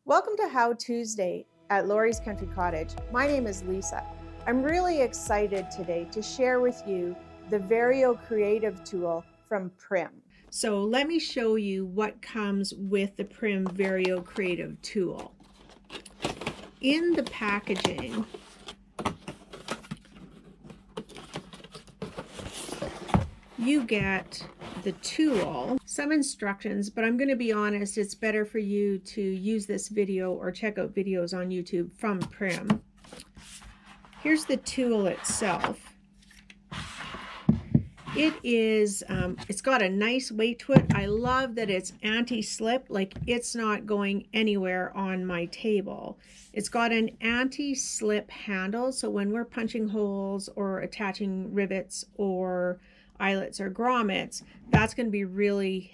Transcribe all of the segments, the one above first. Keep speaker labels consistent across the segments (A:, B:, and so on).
A: Welcome to How Tuesday at Lori's Country Cottage. My name is Lisa. I'm really excited today to share with you the Vario Creative Tool from Prym. So let me show you what comes with the Prym Vario Creative Tool. In the packaging, you get the tool, some instructions, but I'm going to be honest, it's better for you to use this video or check out videos on YouTube from Prym. Here's the tool itself. It is, it's got a nice weight to it. I love that it's anti-slip, like it's not going anywhere on my table. It's got an anti-slip handle, so when we're punching holes or attaching rivets or eyelets or grommets, that's going to be really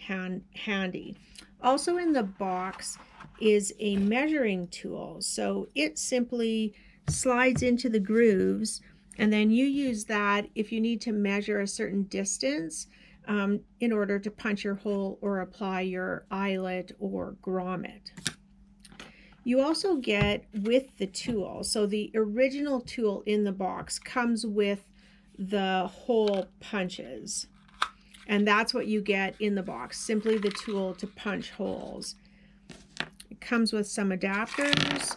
A: handy. Also in the box is a measuring tool, so it simply slides into the grooves, and then you use that if you need to measure a certain distance in order to punch your hole or apply your eyelet or grommet. You also get with the tool, so the original tool in the box comes with the hole punches, and that's what you get in the box, simply the tool to punch holes. It comes with some adapters,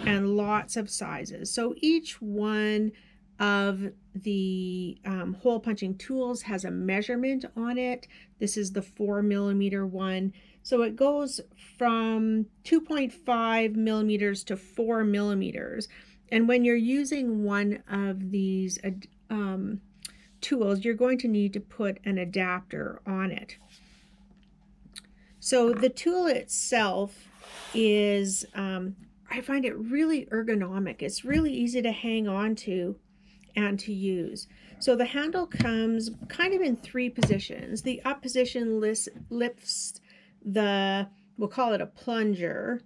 A: and lots of sizes. So each one of the hole punching tools has a measurement on it. This is the 4mm one. So it goes from 2.5 millimeters to 4 millimeters. And when you're using one of these tools, you're going to need to put an adapter on it. So the tool itself is, I find it really ergonomic. It's really easy to hang on to and to use. So the handle comes kind of in three positions. The up position lifts the, we'll call it a plunger.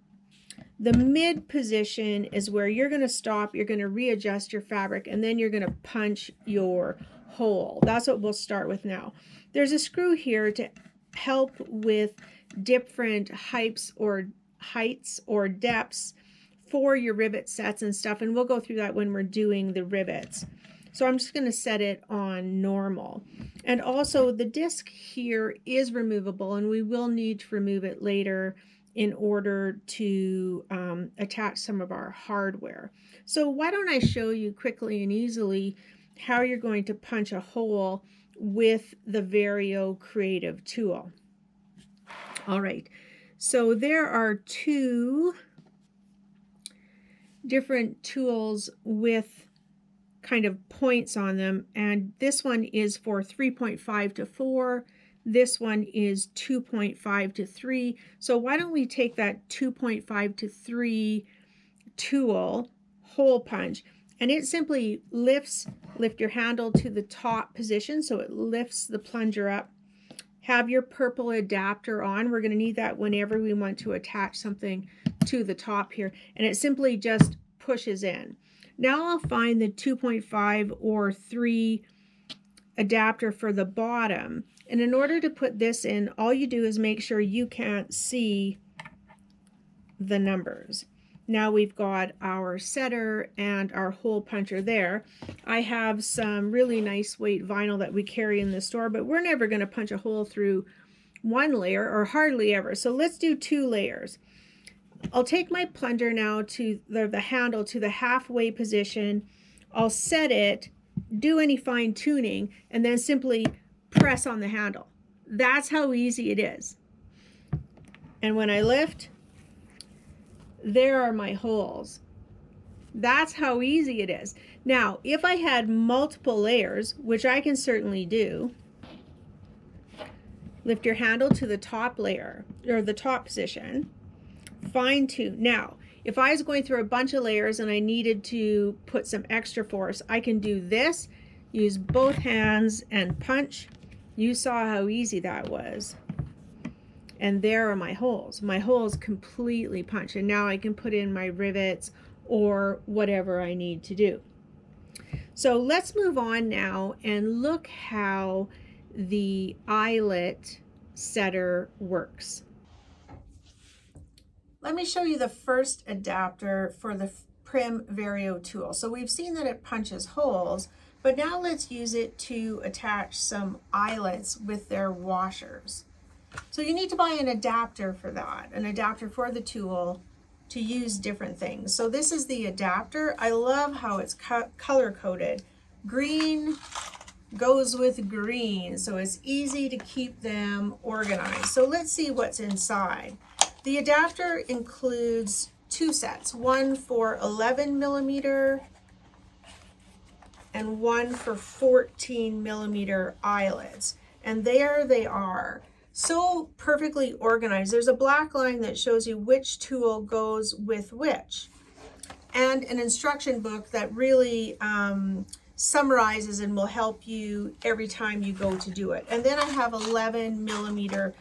A: The mid position is where you're going to stop, you're going to readjust your fabric, and then you're going to punch your hole. That's what we'll start with now. There's a screw here to help with different heights or depths for your rivet sets and stuff, and we'll go through that when we're doing the rivets. So I'm just going to set it on normal. And also the disc here is removable, and we will need to remove it later in order to attach some of our hardware. So why don't I show you quickly and easily how you're going to punch a hole with the Vario Creative Tool. All right, so there are two different tools with kind of points on them, and this one is for 3.5 to 4. This one is 2.5 to 3. So why don't we take that 2.5 to 3 tool, hole punch, and it simply lift your handle to the top position, so it lifts the plunger up. Have your purple adapter on. We're going to need that whenever we want to attach something to the top here, and it simply just pushes in. Now I'll find the 2.5 or 3 adapter for the bottom. And in order to put this in, all you do is make sure you can't see the numbers. Now we've got our setter and our hole puncher there. I have some really nice weight vinyl that we carry in the store, but we're never going to punch a hole through one layer, or hardly ever. So let's do 2 layers. I'll take my plunger now to the handle to the halfway position. I'll set it, do any fine tuning, and then simply press on the handle. That's how easy it is. And when I lift, there are my holes. That's how easy it is. Now, if I had multiple layers, which I can certainly do, lift your handle to the top layer, or the top position, fine tune. Now, if I was going through a bunch of layers and I needed to put some extra force, I can do this, use both hands and punch. You saw how easy that was. And there are my holes. My holes completely punched, and now I can put in my rivets or whatever I need to do. So let's move on now and look how the Eyelet Setter works. Let me show you the first adapter for the Prym Vario tool. So we've seen that it punches holes, but now let's use it to attach some eyelets with their washers. So you need to buy an adapter for that, an adapter for the tool to use different things. So this is the adapter. I love how it's color coded. Green goes with green, so it's easy to keep them organized. So let's see what's inside. The adapter includes two sets, one for 11 millimeter and one for 14 millimeter eyelets. And there they are, so perfectly organized. There's a black line that shows you which tool goes with which, and an instruction book that really summarizes and will help you every time you go to do it. And then I have 11 millimeter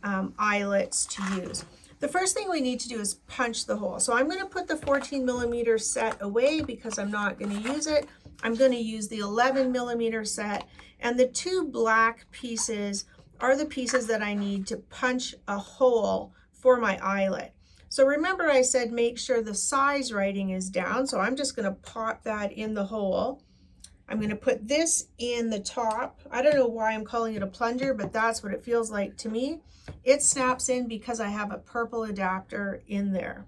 A: eyelets to use. The first thing we need to do is punch the hole. So I'm going to put the 14 millimeter set away because I'm not going to use it. I'm going to use the 11 millimeter set, and the two black pieces are the pieces that I need to punch a hole for my eyelet. So remember I said make sure the size writing is down, so I'm just going to pop that in the hole. I'm going to put this in the top. I don't know why I'm calling it a plunger, but that's what it feels like to me. It snaps in because I have a purple adapter in there.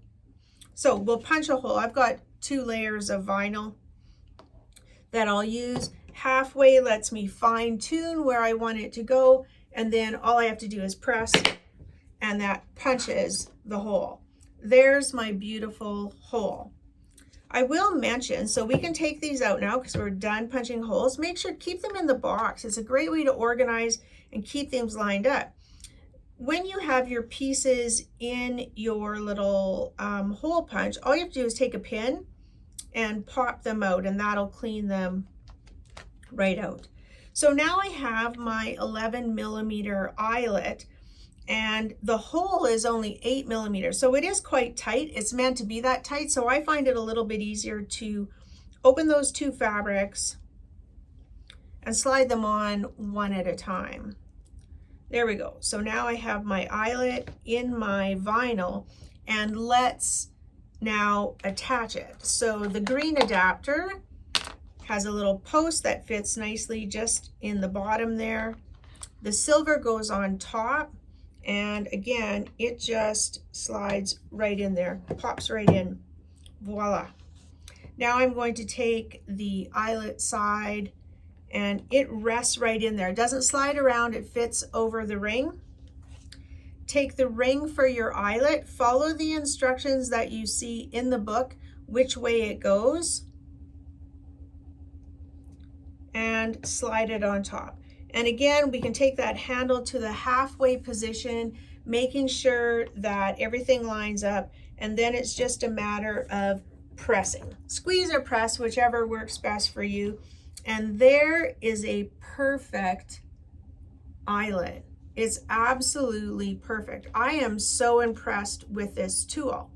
A: So we'll punch a hole. I've got 2 layers of vinyl that I'll use. Halfway lets me fine tune where I want it to go, and then all I have to do is press, and that punches the hole. There's my beautiful hole. I will mention, so we can take these out now because we're done punching holes. Make sure keep them in the box. It's a great way to organize and keep things lined up. When you have your pieces in your little hole punch, all you have to do is take a pin and pop them out, and that'll clean them right out. So now I have my 11 millimeter eyelet, and the hole is only 8 millimeters, so it is quite tight. It's meant to be that tight, so I find it a little bit easier to open those 2 fabrics and slide them on one at a time. There we go. So now I have my eyelet in my vinyl, and let's now attach it. So the green adapter has a little post that fits nicely just in the bottom there. The silver goes on top, and again, it just slides right in there, pops right in, voila. Now I'm going to take the eyelet side, and it rests right in there. It doesn't slide around, it fits over the ring. Take the ring for your eyelet, follow the instructions that you see in the book, which way it goes, and slide it on top. And again, we can take that handle to the halfway position, making sure that everything lines up, and then it's just a matter of pressing. Squeeze or press, whichever works best for you. And there is a perfect eyelet. It's absolutely perfect. I am so impressed with this tool.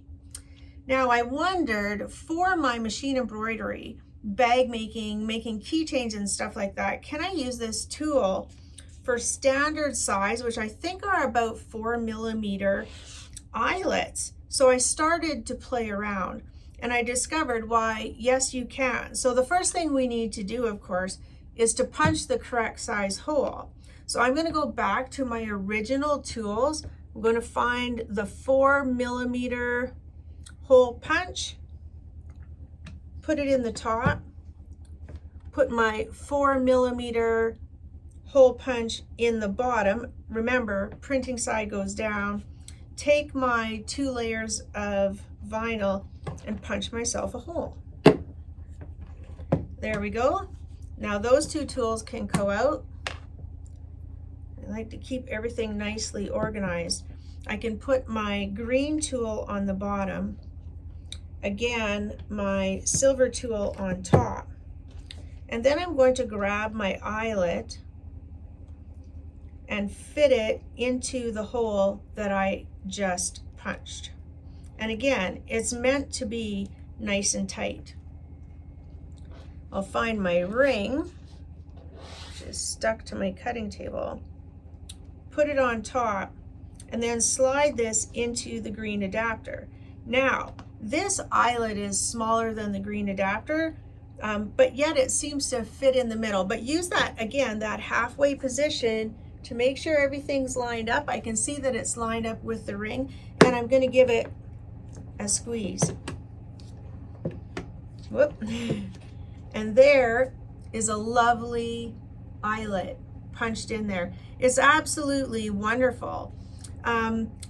A: Now I wondered, for my machine embroidery, bag making keychains and stuff like that, can I use this tool for standard size, which I think are about 4 millimeter eyelets? So I started to play around, and I discovered why, yes, you can. So the first thing we need to do, of course, is to punch the correct size hole. So I'm going to go back to my original tools. I'm going to find the 4 millimeter hole punch, put it in the top, put my 4 millimeter hole punch in the bottom. Remember, printing side goes down. Take my 2 layers of vinyl and punch myself a hole. There we go. Now those 2 tools can go out. I like to keep everything nicely organized. I can put my green tool on the bottom. Again, my silver tool on top. And then I'm going to grab my eyelet and fit it into the hole that I just punched. And again, it's meant to be nice and tight. I'll find my ring, which is stuck to my cutting table, put it on top, and then slide this into the green adapter. Now, this eyelet is smaller than the green adapter, but yet it seems to fit in the middle. But use that, again, that halfway position to make sure everything's lined up. I can see that it's lined up with the ring, and I'm going to give it a squeeze. Whoop. And there is a lovely eyelet punched in there. It's absolutely wonderful.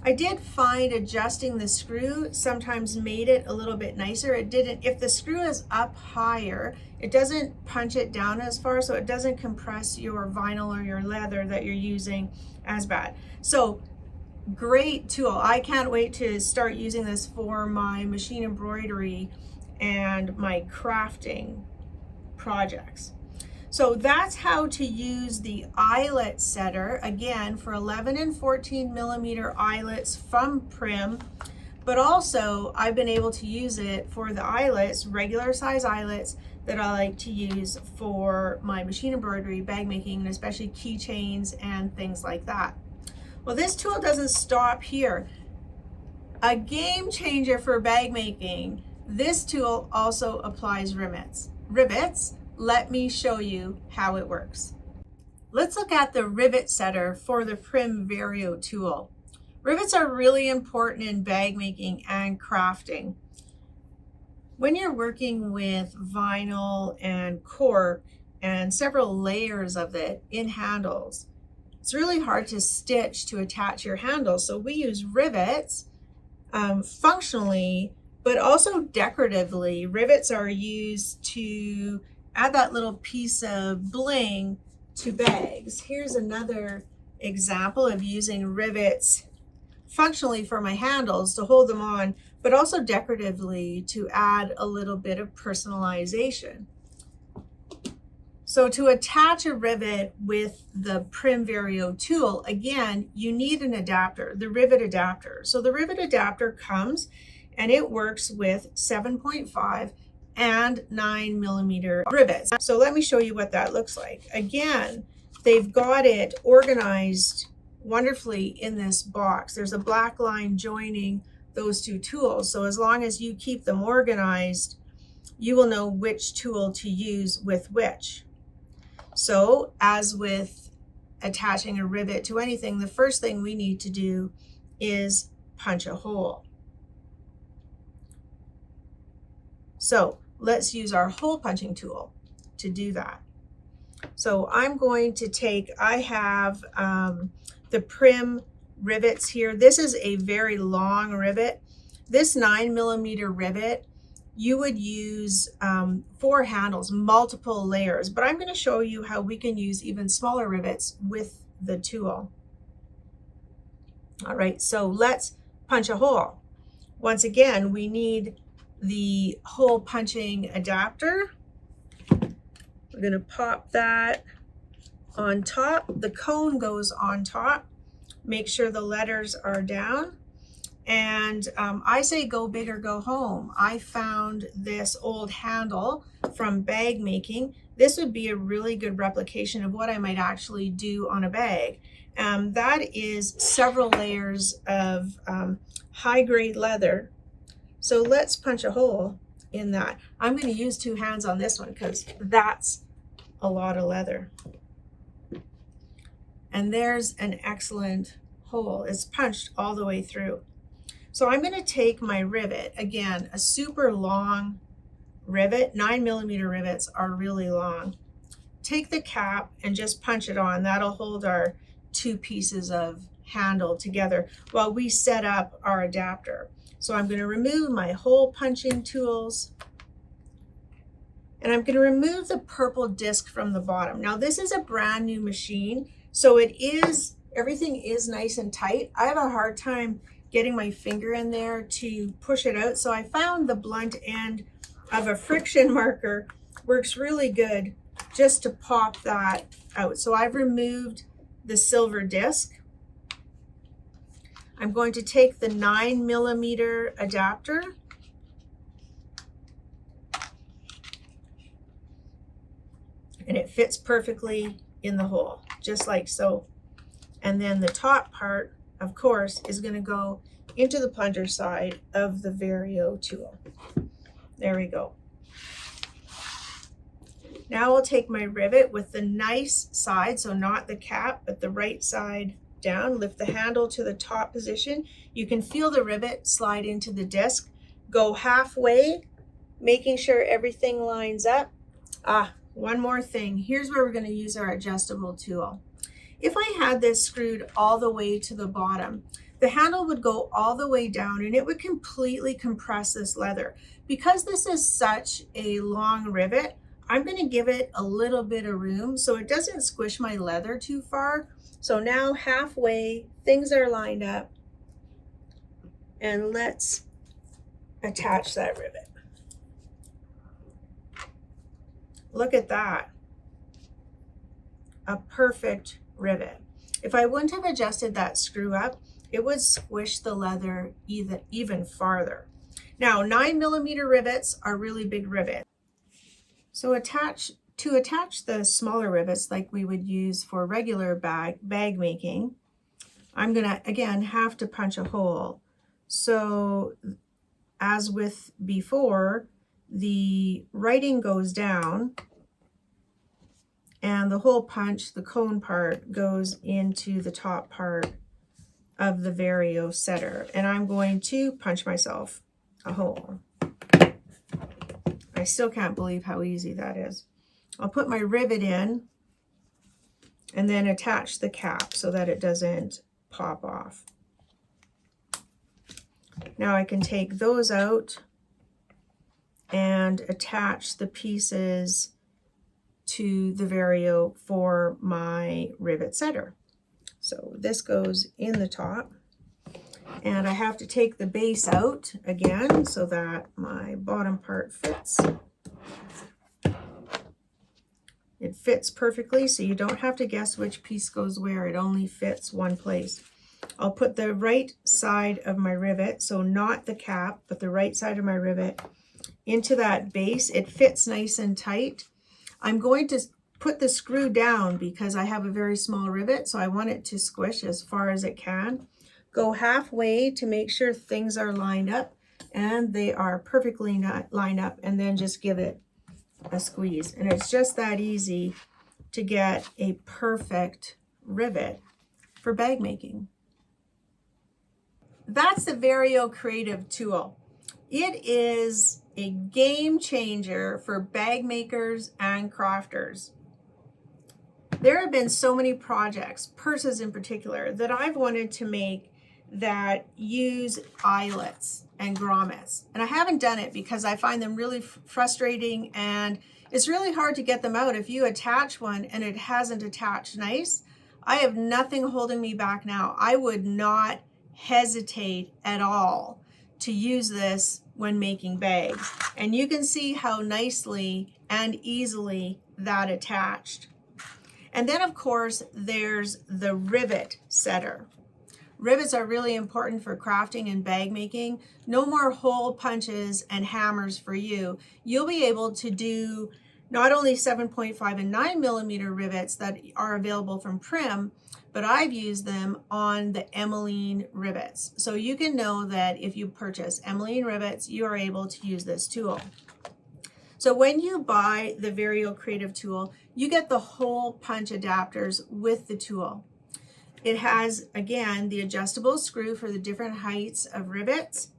A: I did find adjusting the screw sometimes made it a little bit nicer. It didn't, if the screw is up higher, it doesn't punch it down as far, so it doesn't compress your vinyl or your leather that you're using as bad. So great tool. I can't wait to start using this for my machine embroidery and my crafting projects. So that's how to use the Eyelet Setter, again, for 11 and 14 millimeter eyelets from Prim, but also I've been able to use it for the eyelets, regular size eyelets that I like to use for my machine embroidery, bag making, and especially keychains and things like that. Well, this tool doesn't stop here. A game changer for bag making, this tool also applies rivets. Let me show you how it works. Let's look at the Rivet Setter for the Prym Vario tool. Rivets are really important in bag making and crafting. When you're working with vinyl and cork and several layers of it in handles, it's really hard to stitch to attach your handles. So we use rivets functionally, but also decoratively. Rivets are used to add that little piece of bling to bags. Here's another example of using rivets functionally for my handles to hold them on, but also decoratively to add a little bit of personalization. So to attach a rivet with the Prym Vario tool, again, you need an adapter, the rivet adapter. So the rivet adapter comes and it works with 7.5 and 9 millimeter rivets. So let me show you what that looks like. Again, they've got it organized wonderfully in this box. There's a black line joining those two tools. So as long as you keep them organized, you will know which tool to use with which. So as with attaching a rivet to anything, the first thing we need to do is punch a hole. So let's use our hole punching tool to do that. So I'm going to take, I have the Prim rivets here. This is a very long rivet. This 9 millimeter rivet, you would use 4 handles, multiple layers, but I'm going to show you how we can use even smaller rivets with the tool. All right, so let's punch a hole. Once again, we need the hole punching adapter. We're going to pop that on top. The cone goes on top. Make sure the letters are down. And I say go big or go home. I found this old handle from bag making. This would be a really good replication of what I might actually do on a bag. That is several layers of high grade leather. So let's punch a hole in that. I'm going to use 2 hands on this one because that's a lot of leather. And there's an excellent hole. It's punched all the way through. So I'm going to take my rivet, again, a super long rivet. 9 millimeter rivets are really long. Take the cap and just punch it on. That'll hold our 2 pieces of handle together while we set up our adapter. So I'm going to remove my hole punching tools, and I'm going to remove the purple disc from the bottom. Now this is a brand new machine, so everything is nice and tight. I have a hard time getting my finger in there to push it out, so I found the blunt end of a friction marker works really good just to pop that out. So I've removed the silver disc. I'm going to take the 9 millimeter adapter and it fits perfectly in the hole, just like so. And then the top part of course, is going to go into the plunger side of the Vario tool. There we go. Now I'll take my rivet with the nice side, so not the cap, but the right side down, lift the handle to the top position. You can feel the rivet slide into the disc. Go halfway, making sure everything lines up. One more thing. Here's where we're going to use our adjustable tool. If I had this screwed all the way to the bottom, the handle would go all the way down and it would completely compress this leather. Because this is such a long rivet, I'm going to give it a little bit of room so it doesn't squish my leather too far. So now halfway, things are lined up, and let's attach that rivet. Look at that. A perfect rivet. If I wouldn't have adjusted that screw up, it would squish the leather even farther. Now, 9mm rivets are really big rivets. So to attach the smaller rivets like we would use for regular bag making, I'm gonna again have to punch a hole. So as with before, the writing goes down and the hole punch, the cone part, goes into the top part of the Vario Setter. And I'm going to punch myself a hole. I still can't believe how easy that is. I'll put my rivet in and then attach the cap so that it doesn't pop off. Now I can take those out and attach the pieces to the Vario for my Rivet Setter. So this goes in the top, and I have to take the base out again so that my bottom part fits. It fits perfectly, so you don't have to guess which piece goes where. It only fits one place. I'll put the right side of my rivet, so not the cap, but the right side of my rivet, into that base. It fits nice and tight. I'm going to put the screw down because I have a very small rivet, so I want it to squish as far as it can. Go halfway to make sure things are lined up, and they are perfectly lined up, and then just give it a squeeze. And it's just that easy to get a perfect rivet for bag making. That's the Vario Creative Tool. It is a game changer for bag makers and crafters. There have been so many projects, purses in particular, that I've wanted to make that use eyelets and grommets. And I haven't done it because I find them really frustrating, and it's really hard to get them out. If you attach one and it hasn't attached nice, I have nothing holding me back now. I would not hesitate at all to use this when making bags. And you can see how nicely and easily that attached. And then of course, there's the Rivet Setter. Rivets are really important for crafting and bag making. No more hole punches and hammers for you. You'll be able to do not only 7.5 and 9mm rivets that are available from Prym, but I've used them on the Emeline rivets. So you can know that if you purchase Emeline rivets, you are able to use this tool. So when you buy the Vario Creative Tool, you get the hole punch adapters with the tool. It has, again, the adjustable screw for the different heights of rivets,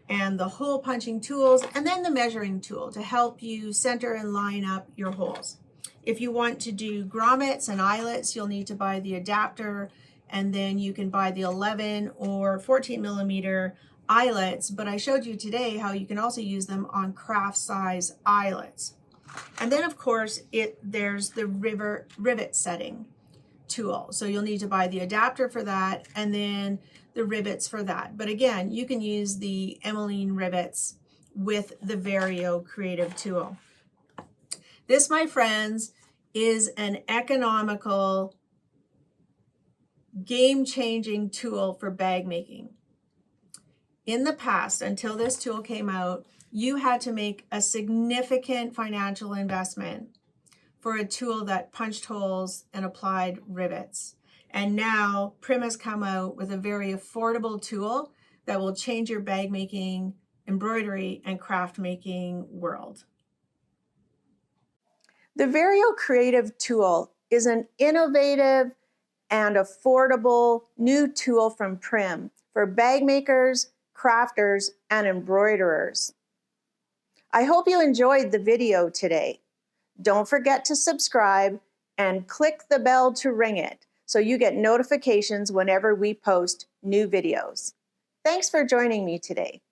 A: and the hole punching tools, and then the measuring tool to help you center and line up your holes. If you want to do grommets and eyelets, you'll need to buy the adapter, and then you can buy the 11 or 14mm eyelets, but I showed you today how you can also use them on craft size eyelets. And then of course, there's the rivet setting tool. So you'll need to buy the adapter for that, and then the rivets for that. But again, you can use the Emeline rivets with the Vario Creative Tool. This, my friends, is an economical, game-changing tool for bag making. In the past, until this tool came out, you had to make a significant financial investment for a tool that punched holes and applied rivets. And now Prim has come out with a very affordable tool that will change your bag making, embroidery, and craft making world. The Vario Creative Tool is an innovative and affordable new tool from Prim for bag makers, crafters, and embroiderers. I hope you enjoyed the video today. Don't forget to subscribe and click the bell to ring it so you get notifications whenever we post new videos. Thanks for joining me today.